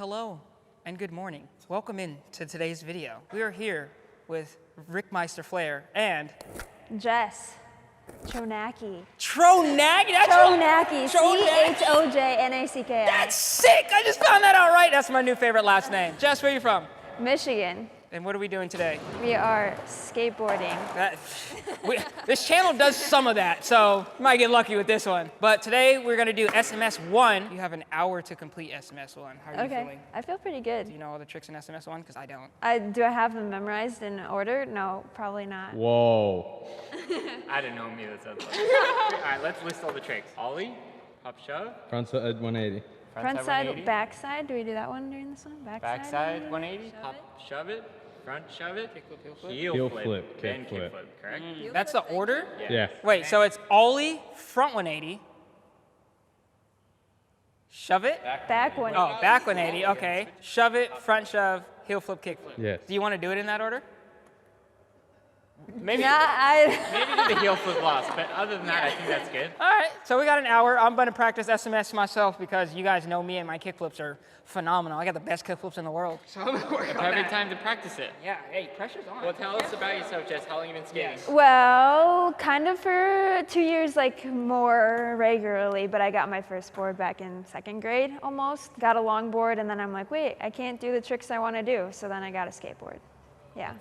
Hello and good morning. Welcome in to today's video. We are here with Rick Meister Flair and Jess. Chonacki. Tronacki? Chonacki. Chojnacki. That's sick! I just found that out right. That's my new favorite last name. Jess, where are you from? Michigan. And what are we doing today? We are skateboarding. This channel does some of that, so you might get lucky with this one. But today we're gonna do SMS 1. You have an hour to complete SMS 1. How are you feeling? I feel pretty good. Do you know all the tricks in SMS 1? Because I don't. Do I have them memorized in order? No, probably not. Whoa. I didn't know me, that sounds like. All right, let's list all the tricks. Ollie, hop shove. Frontside 180. Frontside, backside. Do we do that one during this one? Backside 180, hop, shove it. Front shove it. Kickflip, Heel flip, flip. Then kickflip. kickflip, correct? That's the order? Yeah. Wait, so it's ollie, front 180. Shove it? Back one. Oh, back 180, okay. Shove it, front shove, heel flip, kick flip. Yes. Do you want to do it in that order? Maybe, Yeah, maybe do the heel flip last, but other than that, I think that's good. All right, so we got an hour. I'm going to practice SMS myself because you guys know me and my kick flips are phenomenal. I got the best kick flips in the world. So I'm going to work on Perfect that. time to practice it. Yeah, hey, pressure's on. Well, tell us about yourself, Jess. How long have you been skating? Well, kind of for 2 years, like more regularly, but I got my first board back in 2nd grade almost. Got a longboard, and then I'm like, wait, I can't do the tricks I want to do. So then I got a skateboard. Yeah.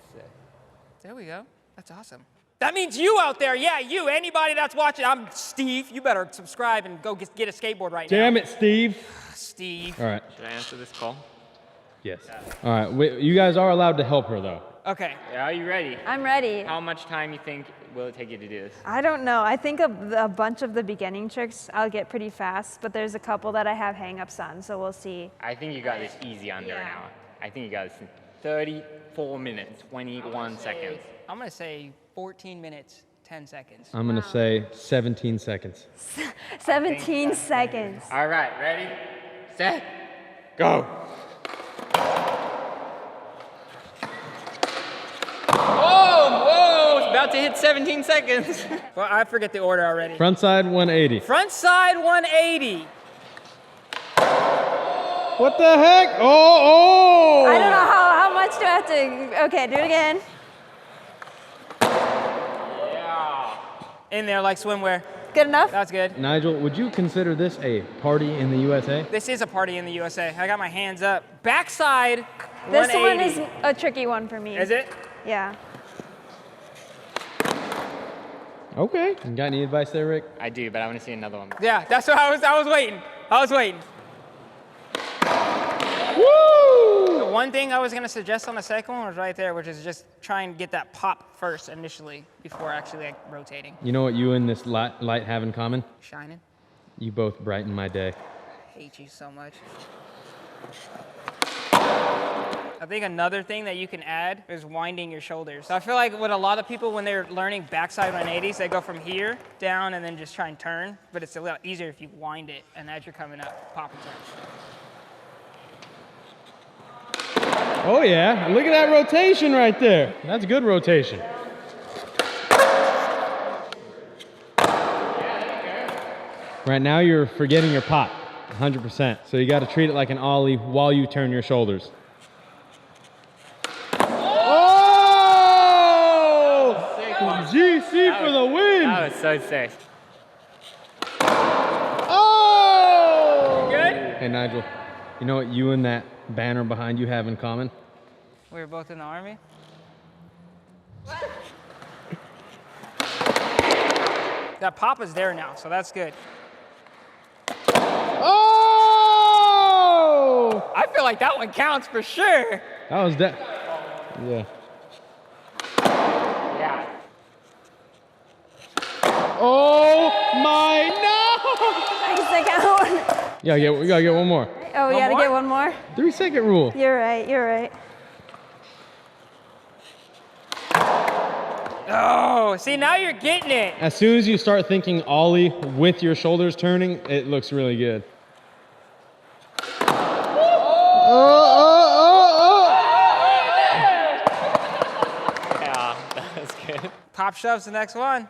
There we go. That's awesome. That means you out there, yeah, you, anybody that's watching, I'm Steve. You better subscribe and go get a skateboard right now. Damn it, Steve. Steve. All right. Should I answer this call? Yes. All right. You guys are allowed to help her, though. Okay. Yeah, are you ready? I'm ready. How much time you think will it take you to do this? I don't know. I think a bunch of the beginning tricks I'll get pretty fast, but there's a couple that I have hang-ups on, so we'll see. I think you got this easy under an hour. I think you got this in 34 minutes, 21 seconds. I'm going to say 14 minutes, 10 seconds. I'm going to say 17 seconds. 17 seconds. All right, ready, set, go. Whoa, it's about to hit 17 seconds. Well, I forget the order already. Frontside 180. Front side 180. What the heck? Oh! I don't know how much do I have to, okay, do it again. Yeah. In there like swimwear. Good enough? That's good. Nigel, would you consider this a party in the USA? This is a party in the USA. I got my hands up. Backside 180. This one is a tricky one for me. Is it? Yeah. Okay. You got any advice there, Rick? I do, but I want to see another one. Yeah, that's what I was waiting. I was waiting. Woo! The one thing I was going to suggest on the second one was right there, which is just try and get that pop first initially before actually like rotating. You know what you and this light have in common? Shining. You both brighten my day. I hate you so much. I think another thing that you can add is winding your shoulders. So I feel like what a lot of people, when they're learning backside 180s, they go from here down and then just try and turn. But it's a lot easier if you wind it and as you're coming up, pop and turn. Oh, yeah. Look at that rotation right there. That's good rotation. Right now, you're forgetting your pop, 100%. So you got to treat it like an ollie while you turn your shoulders. Oh! GC for the win! That was so sick. Oh! Good? Hey, Nigel, you know what you and that banner behind you have in common? We were both in the Army. That pop is there now, so that's good. Oh! I feel like that one counts for sure. That was yeah. Yeah. Oh my no! Second one. We gotta get one more. Oh, we gotta get one more? 3-second rule. You're right, you're right. Oh, see, now you're getting it. As soon as you start thinking ollie with your shoulders turning, it looks really good. Yeah, that was good. Pop shove's the next one.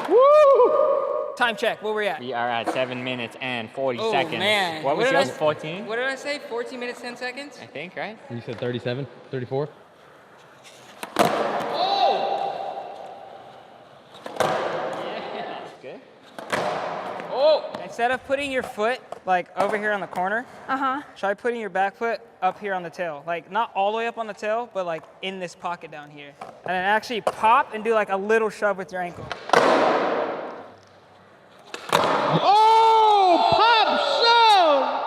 Woo! Time check. Where we at? We are at 7 minutes and 40 Oh, seconds. man. What was What did yours? I- 14? What did I say? 14 minutes, 10 seconds? I think, right? You said 37, 34? That's good. Oh! Instead of putting your foot like over here on the corner, try putting your back foot up here on the tail. Like not all the way up on the tail, but like in this pocket down here. And then actually pop and do like a little shove with your ankle. Oh, pop shove!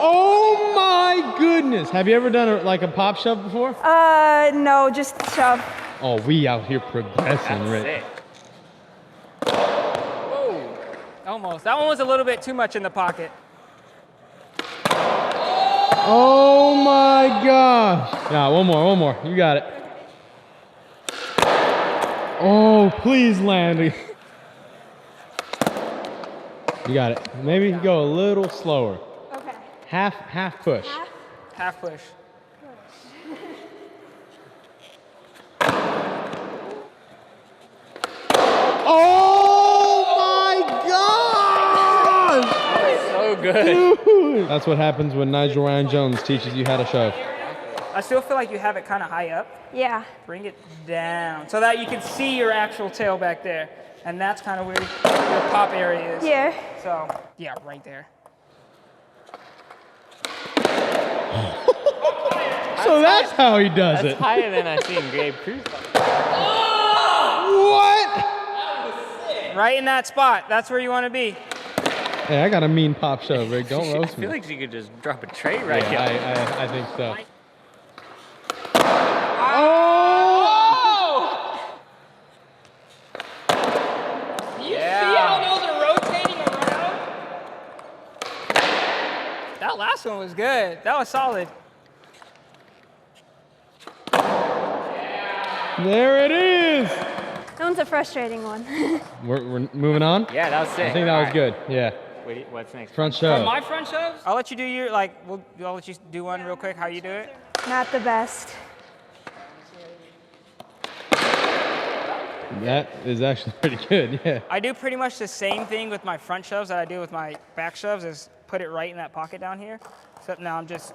Oh my goodness. Have you ever done like a pop shove before? No, just shove. Oh, we out here progressing, That's right? sick. Whoa. Almost. That one was a little bit too much in the pocket. Oh my gosh. Yeah, one more. You got it. Oh, please land. You got it. Maybe go a little slower. Okay. Half push. Half push. Oh my gosh! So good. Dude. That's what happens when Nigel Ryan Jones teaches you how to shove. I still feel like you have it kind of high up. Yeah. Bring it down so that you can see your actual tail back there. And that's kind of where your pop area is. Yeah. So, yeah, right there. So that's how he does That's it. higher than I see in Gabe Cruz. What? Right in that spot. That's where you want to be. Hey, I got a mean pop shove, Rick. Don't I roast feel me. like she could just drop a tray right Yeah, here. I think so. See how those are rotating around? That last one was good. That was solid. There it is. That one's a frustrating one. We're moving on. Yeah, that was sick. I think that was Alright. good. Yeah. What's next? Front For shove. my front shoves, I'll let you do your, I'll let you do one real quick, how you do it. Not the best. That is actually pretty good. Yeah. I do pretty much the same thing with my front shoves that I do with my back shoves, is put it right in that pocket down here. Except now I'm just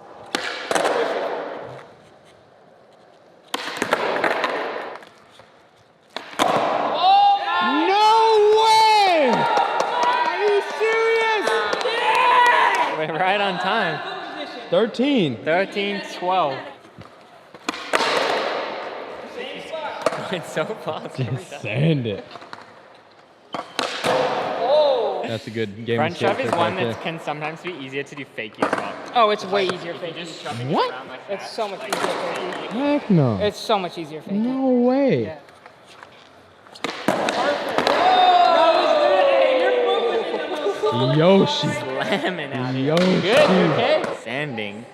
No way! Are you serious? We're right on time. 13. 13, 12. It's so fast. Just sand it. That's a good game. Front of shove is skate one right that there. can sometimes be easier to do fakey as well. Oh, it's way easier If fake. you're just shoving What? it around like It's that. so much easier fake. Heck no. It's so much easier fake. No way. Yeah. Yoshi. Slamming out here. Yoshi. Good, you okay? Sanding.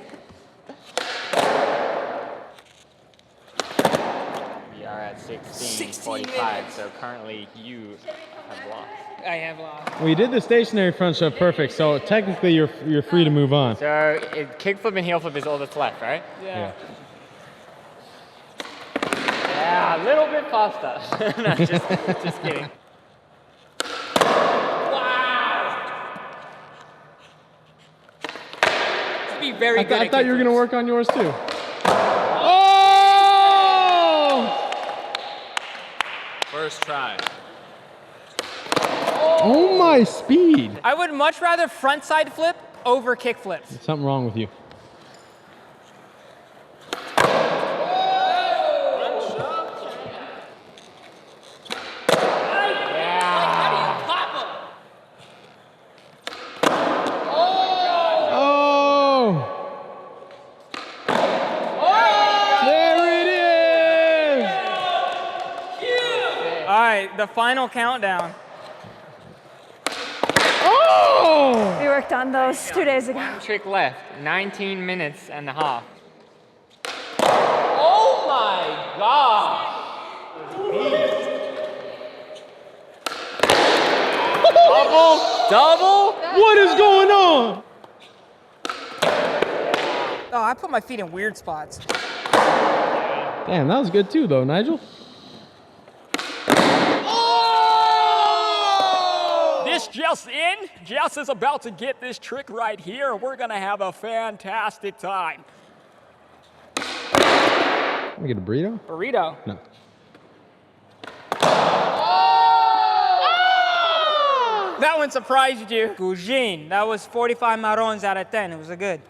We are at 16:45, so currently you have lost. I have lost. We did the stationary front shove perfect, so technically you're free to move on. So kickflip and heelflip is all that's left, right? Yeah. Yeah, a little bit faster. No, just kidding. Be very I, good I at thought you were kickflips. gonna work on yours too. Oh! First try. Oh my speed. I would much rather frontside flip over kick flips. There's something wrong with you. Oh! There it is! All right, the final countdown. Oh! We worked on those 2 days ago. One trick left. 19 minutes and a half. Oh my God! Double? What is going on? Oh, I put my feet in weird spots. Damn, that was good too though, Nigel. Jess in. Jess is about to get this trick right here. We're gonna have a fantastic time. Let me get a burrito? Burrito. No. That one surprised you. Gugin. That was 45 marrons out of 10. It was a good.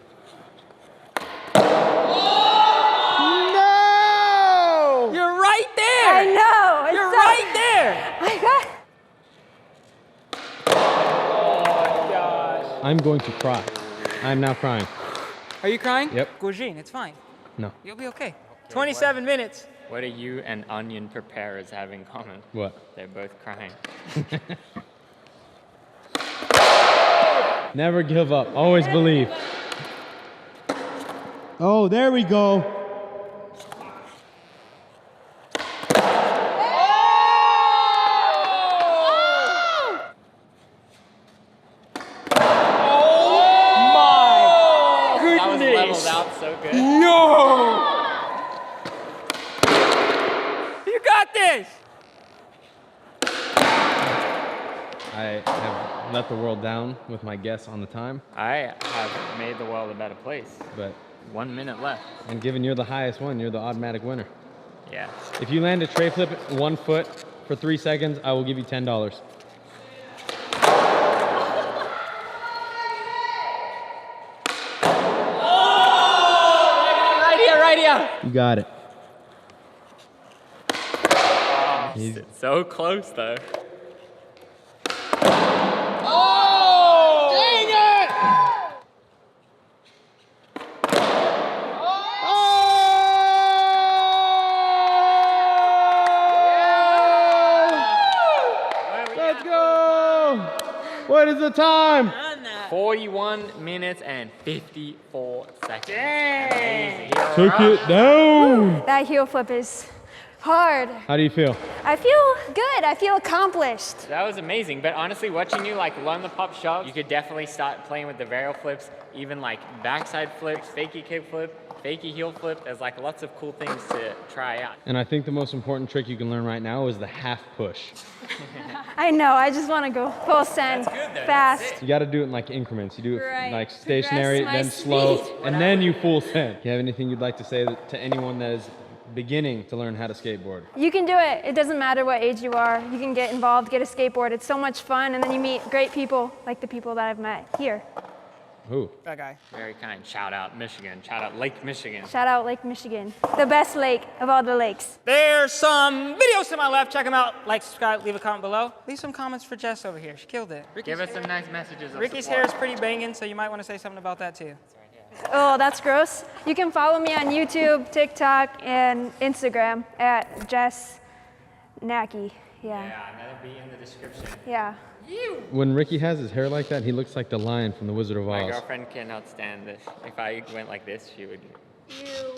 No! You're right there. I know. You're right there. I got. I'm going to cry. I'm now crying. Are you crying? Yep. Gugin. It's fine. No. You'll be okay. 27 minutes. What do you and onion preparers have in common? What? They're both crying. Never give up. Always believe. Oh, there we go. That was leveled out so good. No! You got this! I have let the world down with my guess on the time, I have made the world a better place. but 1 minute left. and given you're the highest one, you're the automatic winner. Yeah. If you land a tray flip 1 foot for 3 seconds, I will give you $10. Right here. You got it. It's so close though. Let's go! What is the time? 41 minutes and 54 seconds. Amazing. Took it down. That heel flip is hard. How do you feel? I feel good. I feel accomplished. That was amazing, but honestly, watching you like learn the pop shot, you could definitely start playing with the varial flips, even like backside flips, fakie kick flip, fakie heel flip. There's like lots of cool things to try out. And I think the most important trick you can learn right now is the half push. I know. I just want to go full send fast. You got to do it in like increments. You do it Right. like stationary, Progress my then slow, speed. and then you full send. Do you have anything you'd like to say to anyone that is beginning to learn how to skateboard? You can do it. It doesn't matter what age you are. You can get involved, get a skateboard. It's so much fun, and then you meet great people like the people that I've met here. Who? That guy. Very kind. Shout out Michigan. Shout out Lake Michigan. Shout out Lake Michigan, the best lake of all the lakes. There's some videos to my left. Check them out. Like, subscribe, leave a comment below. Leave some comments for Jess over here. She killed it. Give us some nice messages of Ricky's support. hair is pretty banging, so you might want to say something about that too. Oh, that's gross. You can follow me on YouTube, TikTok, and Instagram at Jess Nacky. Yeah, that'll be in the description. Yeah. When Ricky has his hair like that, he looks like the lion from The Wizard of My Oz. girlfriend cannot stand this. If I went like this, she would. You